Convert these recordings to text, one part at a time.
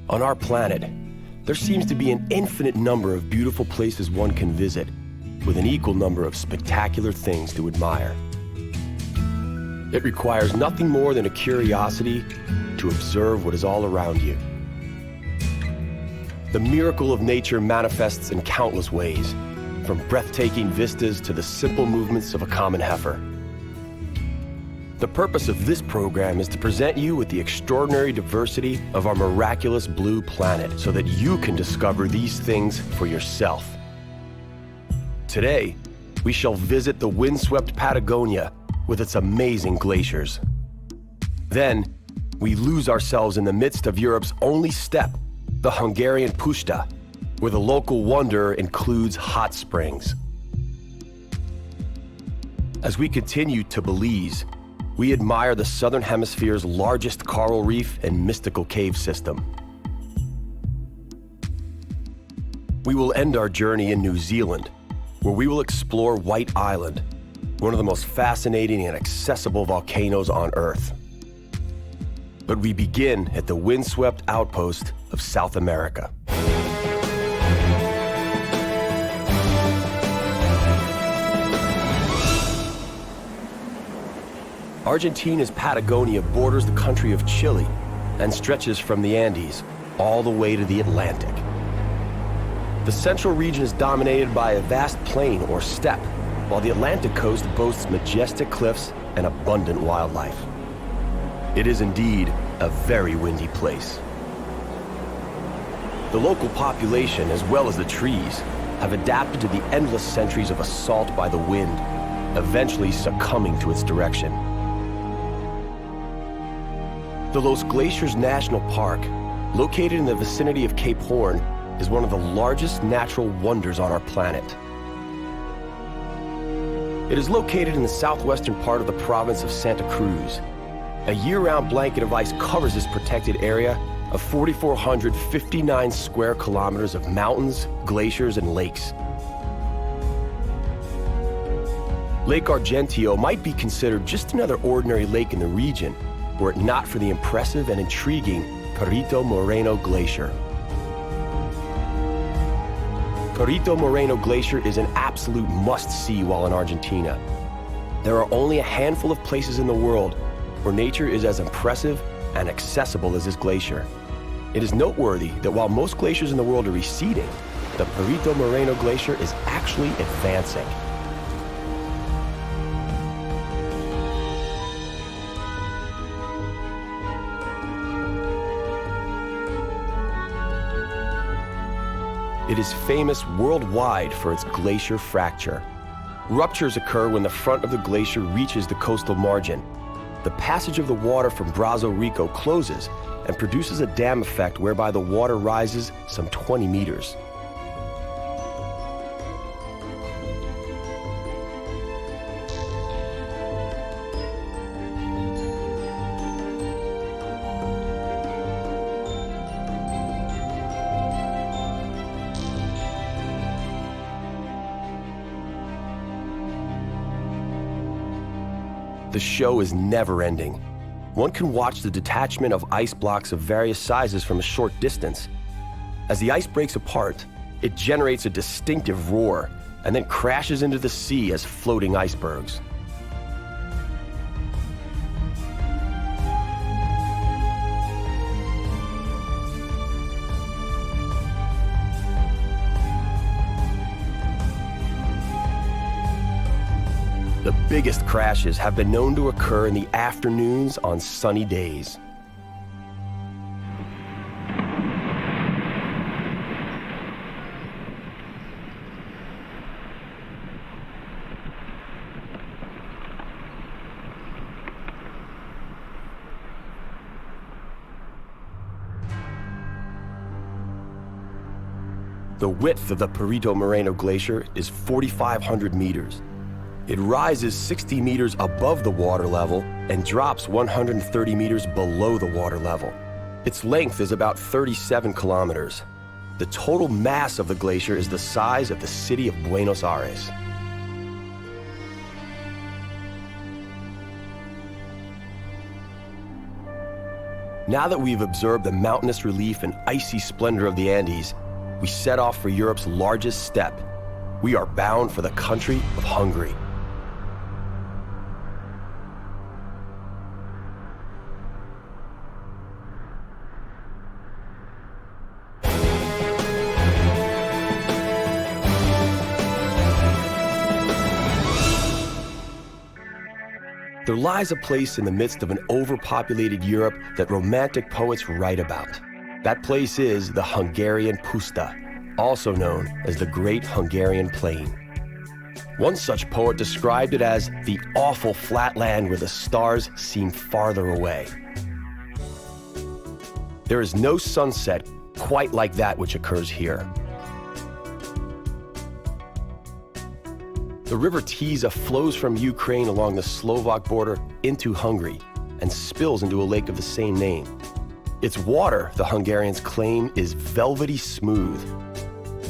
On our planet, there seems to be an infinite number of beautiful places one can visit, with an equal number of spectacular things to admire. It requires nothing more than a curiosity to observe what is all around you. The miracle of nature manifests in countless ways, from breathtaking vistas to the simple movements of a common heifer. The purpose of this program is to present you with the extraordinary diversity of our miraculous blue planet so that you can discover these things for yourself. Today, we shall visit the windswept Patagonia with its amazing glaciers. Then, we lose ourselves in the midst of Europe's only steppe, the Hungarian Puszta, where the local wonder includes hot springs. As we continue to Belize, we admire the Southern Hemisphere's largest coral reef and mystical cave system. We will end our journey in New Zealand, where we will explore White Island, one of the most fascinating and accessible volcanoes on Earth. But we begin at the windswept outpost of South America. Argentina's Patagonia borders the country of Chile and stretches from the Andes all the way to the Atlantic. The central region is dominated by a vast plain or steppe, while the Atlantic coast boasts majestic cliffs and abundant wildlife. It is indeed a very windy place. The local population, as well as the trees, have adapted to the endless centuries of assault by the wind, eventually succumbing to its direction. The Los Glaciers National Park, located in the vicinity of Cape Horn, is one of the largest natural wonders on our planet. It is located in the southwestern part of the province of Santa Cruz. A year-round blanket of ice covers this protected area of 4,459 square kilometers of mountains, glaciers, and lakes. Lake Argentino might be considered just another ordinary lake in the region, were it not for the impressive and intriguing Perito Moreno Glacier. Perito Moreno Glacier is an absolute must-see while in Argentina. There are only a handful of places in the world where nature is as impressive and accessible as this glacier. It is noteworthy that while most glaciers in the world are receding, the Perito Moreno Glacier is actually advancing. It is famous worldwide for its glacier fracture. Ruptures occur when the front of the glacier reaches the coastal margin. The passage of the water from Brazo Rico closes and produces a dam effect whereby the water rises some 20 meters. The show is never-ending. One can watch the detachment of ice blocks of various sizes from a short distance. As the ice breaks apart, it generates a distinctive roar and then crashes into the sea as floating icebergs. The biggest crashes have been known to occur in the afternoons on sunny days. The width of the Perito Moreno Glacier is 4,500 meters. It rises 60 meters above the water level and drops 130 meters below the water level. Its length is about 37 kilometers. The total mass of the glacier is the size of the city of Buenos Aires. Now that we've observed the mountainous relief and icy splendor of the Andes, we set off for Europe's largest steppe. We are bound for the country of Hungary. There lies a place in the midst of an overpopulated Europe that romantic poets write about. That place is the Hungarian Puszta, also known as the Great Hungarian Plain. One such poet described it as the awful flatland where the stars seem farther away. There is no sunset quite like that which occurs here. The river Tisza flows from Ukraine along the Slovak border into Hungary and spills into a lake of the same name. Its water, the Hungarians claim, is velvety smooth.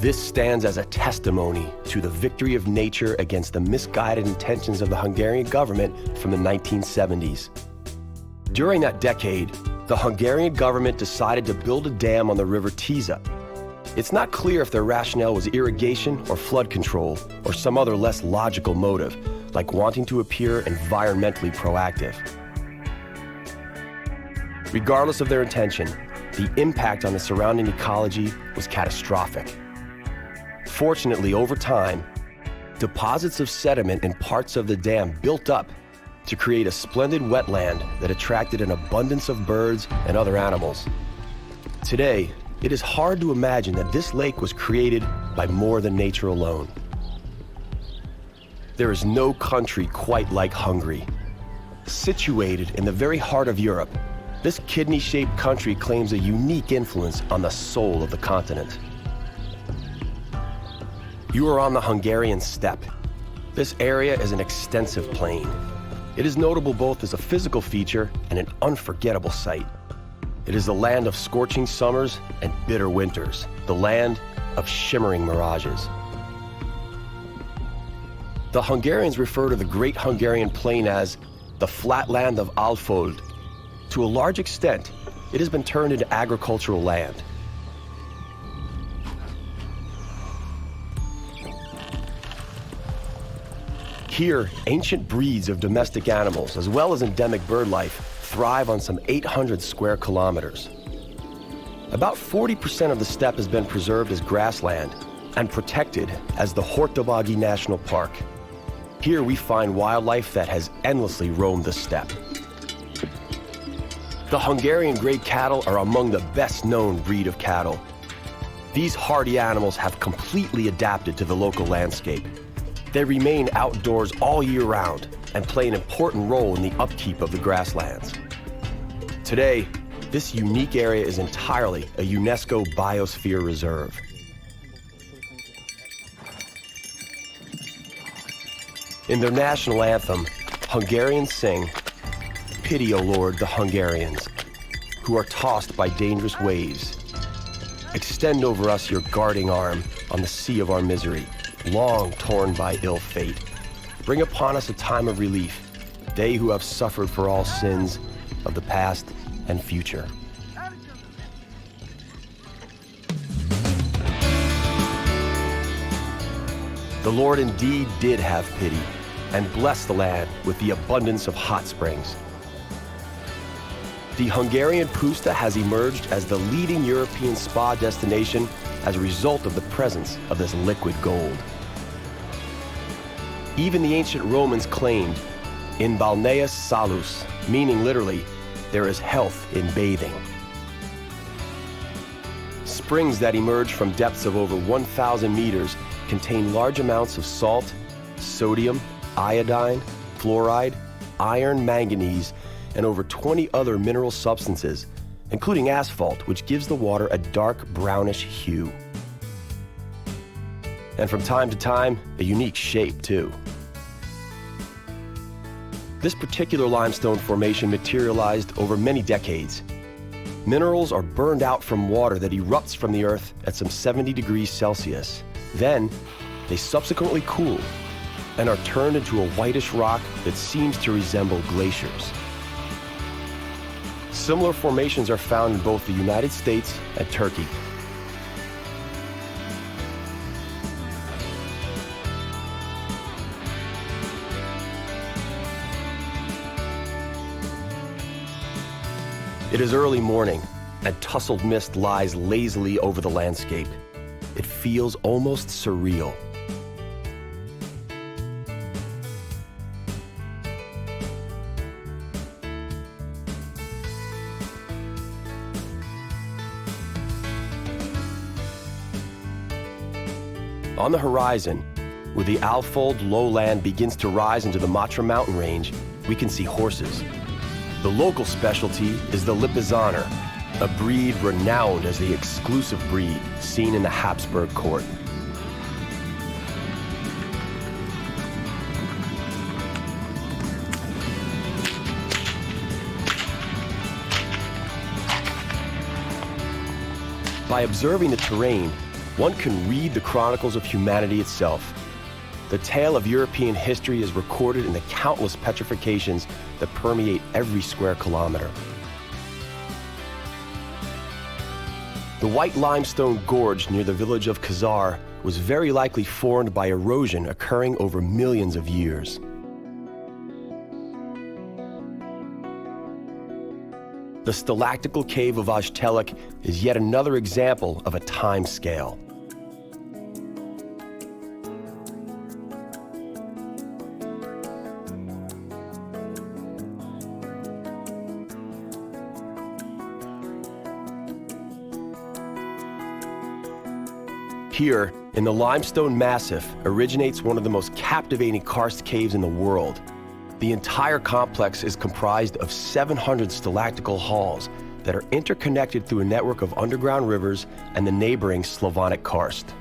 This stands as a testimony to the victory of nature against the misguided intentions of the Hungarian government from the 1970s. During that decade, the Hungarian government decided to build a dam on the river Tisza. It's not clear if their rationale was irrigation or flood control, or some other less logical motive, like wanting to appear environmentally proactive. Regardless of their intention, the impact on the surrounding ecology was catastrophic. Fortunately, over time, deposits of sediment in parts of the dam built up to create a splendid wetland that attracted an abundance of birds and other animals. Today, it is hard to imagine that this lake was created by more than nature alone. There is no country quite like Hungary. Situated in the very heart of Europe, this kidney-shaped country claims a unique influence on the soul of the continent. You are on the Hungarian steppe. This area is an extensive plain. It is notable both as a physical feature and an unforgettable sight. It is the land of scorching summers and bitter winters, the land of shimmering mirages. The Hungarians refer to the Great Hungarian Plain as the flatland of Alföld. To a large extent, it has been turned into agricultural land. Here, ancient breeds of domestic animals, as well as endemic bird life, thrive on some 800 square kilometers. About 40% of the steppe has been preserved as grassland and protected as the Hortobágy National Park. Here we find wildlife that has endlessly roamed the steppe. The Hungarian grey cattle are among the best-known breed of cattle. These hardy animals have completely adapted to the local landscape. They remain outdoors all year round and play an important role in the upkeep of the grasslands. Today, this unique area is entirely a UNESCO Biosphere Reserve. In their national anthem, Hungarians sing, "Pity, O Lord, the Hungarians, who are tossed by dangerous waves. Extend over us your guarding arm on the sea of our misery, long torn by ill fate. Bring upon us a time of relief, they who have suffered for all sins of the past and future." The Lord indeed did have pity and blessed the land with the abundance of hot springs. The Hungarian Puszta has emerged as the leading European spa destination as a result of the presence of this liquid gold. Even the ancient Romans claimed, "In balneus salus," meaning literally, there is health in bathing. Springs that emerge from depths of over 1,000 meters contain large amounts of salt, sodium, iodine, fluoride, iron, manganese, and over 20 other mineral substances, including asphalt, which gives the water a dark brownish hue. And from time to time, a unique shape, too. This particular limestone formation materialized over many decades. Minerals are burned out from water that erupts from the earth at some 70 degrees Celsius. Then, they subsequently cool and are turned into a whitish rock that seems to resemble glaciers. Similar formations are found in both the United States and Turkey. It is early morning, and tousled mist lies lazily over the landscape. It feels almost surreal. On the horizon, where the Alfold lowland begins to rise into the Matra mountain range, we can see horses. The local specialty is the Lipizzaner, a breed renowned as the exclusive breed seen in the Habsburg court. By observing the terrain, one can read the chronicles of humanity itself. The tale of European history is recorded in the countless petrifications that permeate every square kilometer. The white limestone gorge near the village of Khazar was very likely formed by erosion occurring over millions of years. The stalactical cave of Ajtelik is yet another example of a time scale. Here, in the limestone massif, originates one of the most captivating karst caves in the world. The entire complex is comprised of 700 stalactical halls that are interconnected through a network of underground rivers and the neighboring Slavonic karst.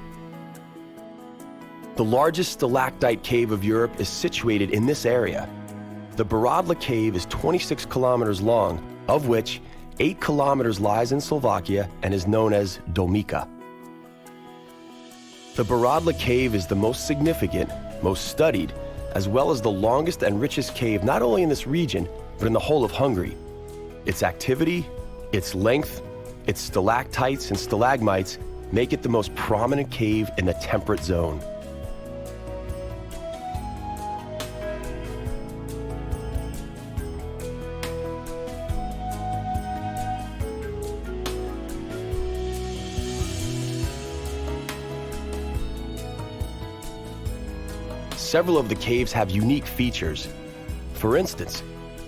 The largest stalactite cave of Europe is situated in this area. The Baradla cave is 26 kilometers long, of which 8 kilometers lies in Slovakia and is known as Dolmica. The Baradla cave is the most significant, most studied, as well as the longest and richest cave not only in this region, but in the whole of Hungary. Its activity, its length, its stalactites and stalagmites make it the most prominent cave in the temperate zone. Several of the caves have unique features. For instance,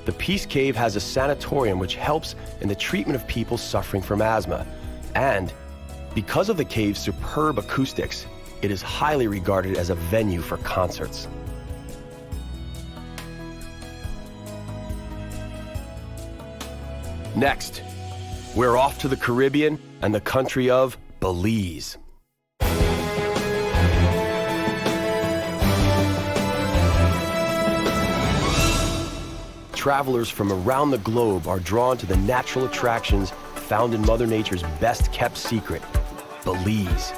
the Peace Cave has a sanatorium which helps in the treatment of people suffering from asthma. And because of the cave's superb acoustics, it is highly regarded as a venue for concerts. Next, we're off to the Caribbean and the country of Belize. Travelers from around the globe are drawn to the natural attractions found in Mother Nature's best-kept secret, Belize.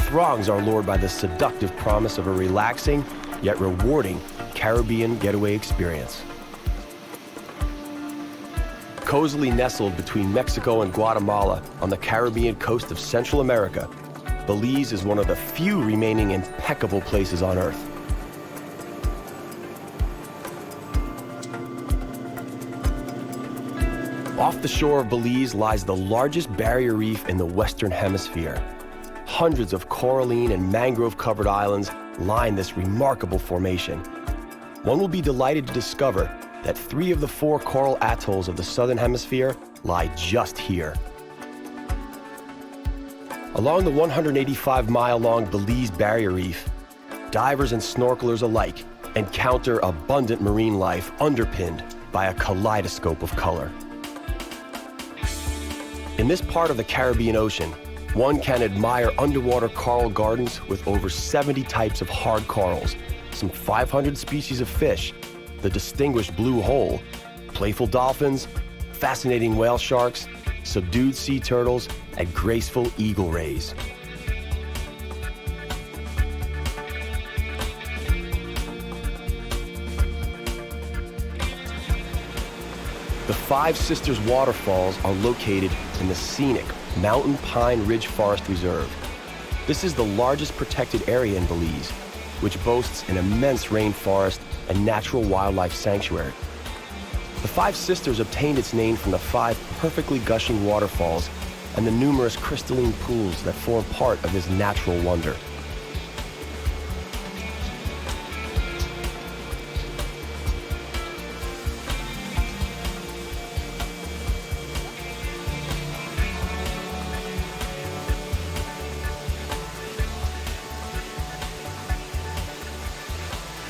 Throngs are lured by the seductive promise of a relaxing, yet rewarding, Caribbean getaway experience. Cozily nestled between Mexico and Guatemala on the Caribbean coast of Central America, Belize is one of the few remaining impeccable places on Earth. Off the shore of Belize lies the largest barrier reef in the Western Hemisphere. Hundreds of coralline and mangrove-covered islands line this remarkable formation. One will be delighted to discover that 3 of the 4 coral atolls of the Southern Hemisphere lie just here. Along the 185-mile-long Belize Barrier Reef, divers and snorkelers alike encounter abundant marine life underpinned by a kaleidoscope of color. In this part of the Caribbean Ocean, one can admire underwater coral gardens with over 70 types of hard corals, some 500 species of fish, the distinguished blue hole, playful dolphins, fascinating whale sharks, subdued sea turtles, and graceful eagle rays. The Five Sisters waterfalls are located in the scenic Mountain Pine Ridge Forest Reserve. This is the largest protected area in Belize, which boasts an immense rainforest and natural wildlife sanctuary. The Five Sisters obtained its name from the five perfectly gushing waterfalls and the numerous crystalline pools that form part of this natural wonder.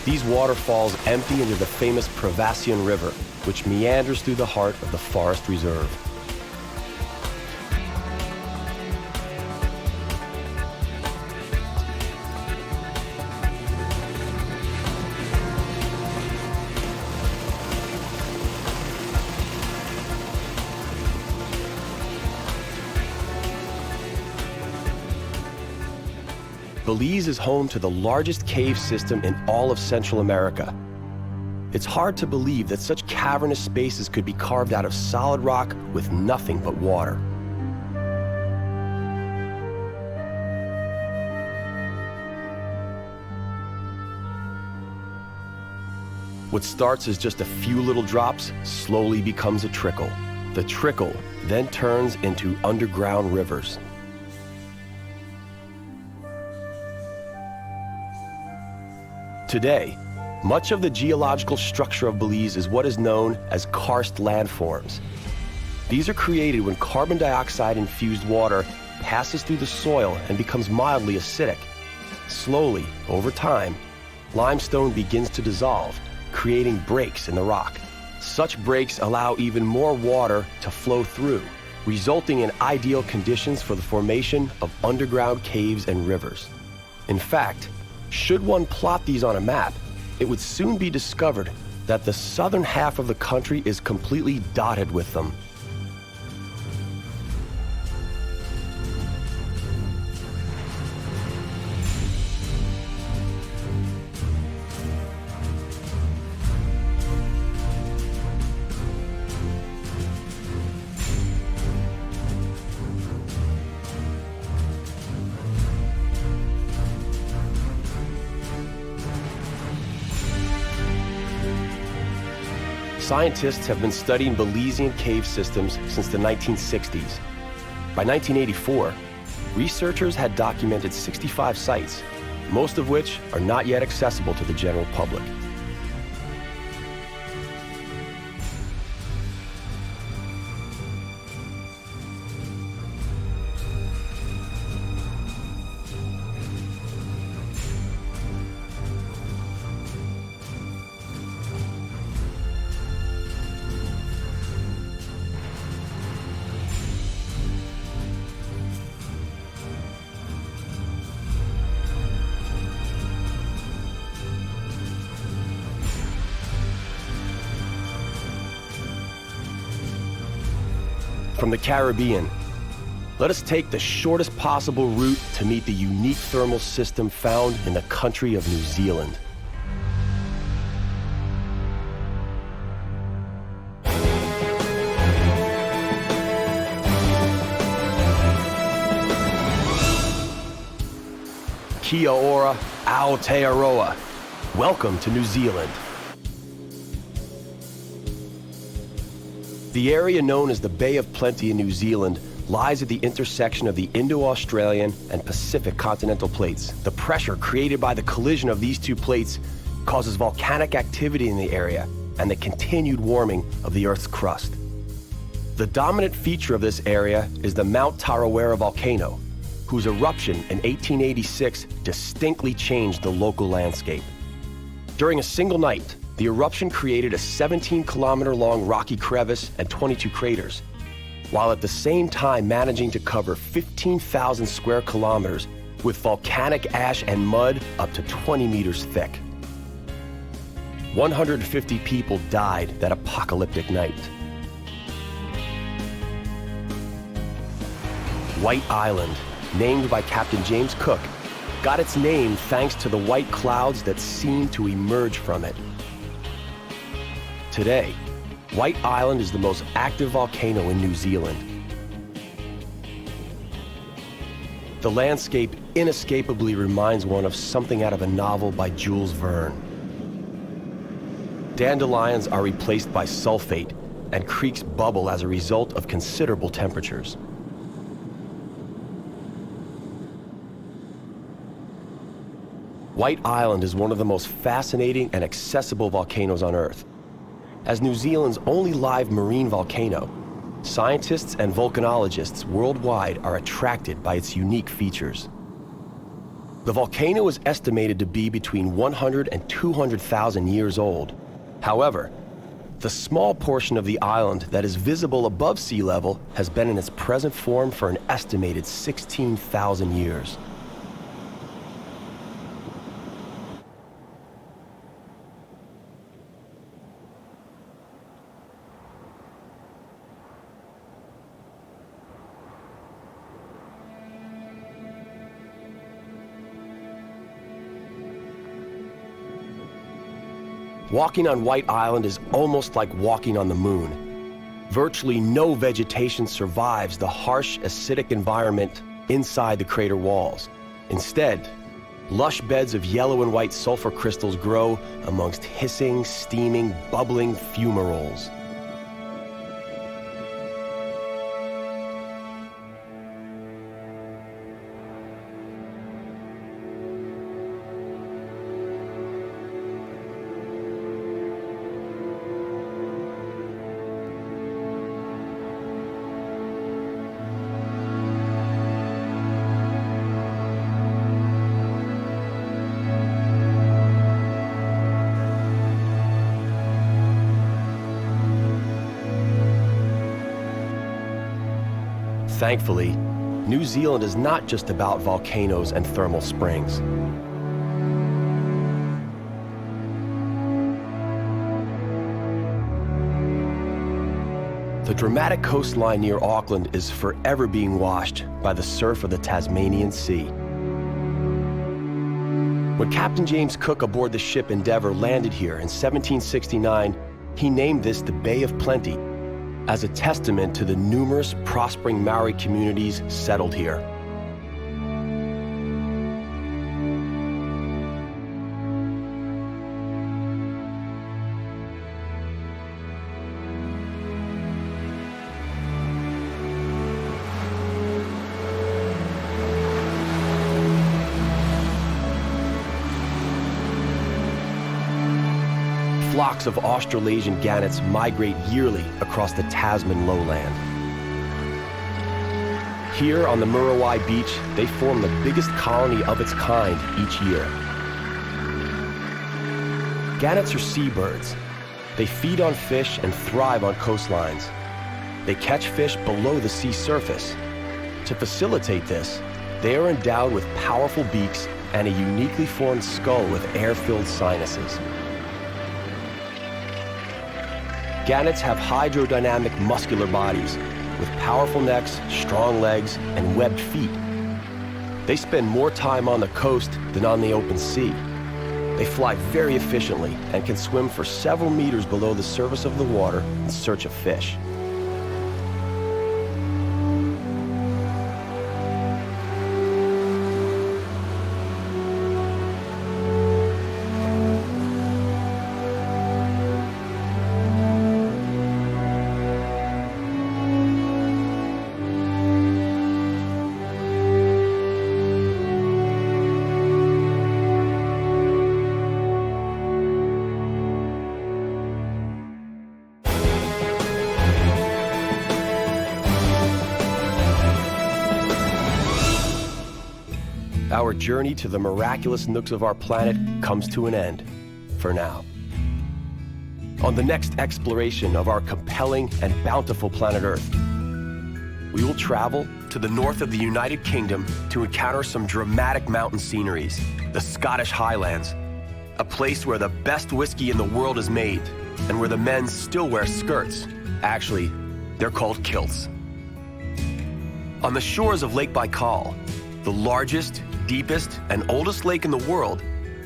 These waterfalls empty into the famous Pravassian River, which meanders through the heart of the forest reserve. Belize is home to the largest cave system in all of Central America. It's hard to believe that such cavernous spaces could be carved out of solid rock with nothing but water. What starts as just a few little drops slowly becomes a trickle. The trickle then turns into underground rivers. Today, much of the geological structure of Belize is what is known as karst landforms. These are created when carbon dioxide-infused water passes through the soil and becomes mildly acidic. Slowly, over time, limestone begins to dissolve, creating breaks in the rock. Such breaks allow even more water to flow through, resulting in ideal conditions for the formation of underground caves and rivers. In fact, should one plot these on a map, it would soon be discovered that the southern half of the country is completely dotted with them. Scientists have been studying Belizean cave systems since the 1960s. By 1984, researchers had documented 65 sites, most of which are not yet accessible to the general public. From the Caribbean, let us take the shortest possible route to meet the unique thermal system found in the country of New Zealand. Kia ora, Aotearoa. Welcome to New Zealand. The area known as the Bay of Plenty in New Zealand lies at the intersection of the Indo-Australian and Pacific continental plates. The pressure created by the collision of these two plates causes volcanic activity in the area and the continued warming of the Earth's crust. The dominant feature of this area is the Mount Tarawera volcano, whose eruption in 1886 distinctly changed the local landscape. During a single night, the eruption created a 17-kilometer-long rocky crevice and 22 craters, while at the same time managing to cover 15,000 square kilometers with volcanic ash and mud up to 20 meters thick. 150 people died that apocalyptic night. White Island, named by Captain James Cook, got its name thanks to the white clouds that seemed to emerge from it. Today, White Island is the most active volcano in New Zealand. The landscape inescapably reminds one of something out of a novel by Jules Verne. Dandelions are replaced by sulfate, and creeks bubble as a result of considerable temperatures. White Island is one of the most fascinating and accessible volcanoes on Earth. As New Zealand's only live marine volcano, scientists and volcanologists worldwide are attracted by its unique features. The volcano is estimated to be between 100 and 200,000 years old. However, the small portion of the island that is visible above sea level has been in its present form for an estimated 16,000 years. Walking on White Island is almost like walking on the moon. Virtually no vegetation survives the harsh, acidic environment inside the crater walls. Instead, lush beds of yellow and white sulfur crystals grow amongst hissing, steaming, bubbling fumaroles. Thankfully, New Zealand is not just about volcanoes and thermal springs. The dramatic coastline near Auckland is forever being washed by the surf of the Tasmanian Sea. When Captain James Cook aboard the ship Endeavour landed here in 1769, he named this the Bay of Plenty, as a testament to the numerous prospering Maori communities settled here. Flocks of Australasian gannets migrate yearly across the Tasman lowland. Here on the Muriwai beach, they form the biggest colony of its kind each year. Gannets are seabirds. They feed on fish and thrive on coastlines. They catch fish below the sea surface. To facilitate this, they are endowed with powerful beaks and a uniquely formed skull with air-filled sinuses. Gannets have hydrodynamic muscular bodies with powerful necks, strong legs, and webbed feet. They spend more time on the coast than on the open sea. They fly very efficiently and can swim for several meters below the surface of the water in search of fish. Our journey to the miraculous nooks of our planet comes to an end, for now. On the next exploration of our compelling and bountiful planet Earth, we will travel to the north of the United Kingdom to encounter some dramatic mountain sceneries, the Scottish Highlands, a place where the best whiskey in the world is made, and where the men still wear skirts. Actually, they're called kilts. On the shores of Lake Baikal, the largest, deepest, and oldest lake in the world,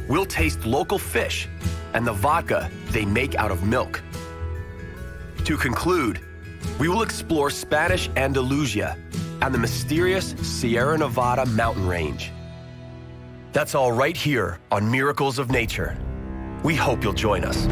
we'll taste local fish and the vodka they make out of milk. To conclude, we will explore Spanish Andalusia and the mysterious Sierra Nevada mountain range. That's all right here on Miracles of Nature. We hope you'll join us.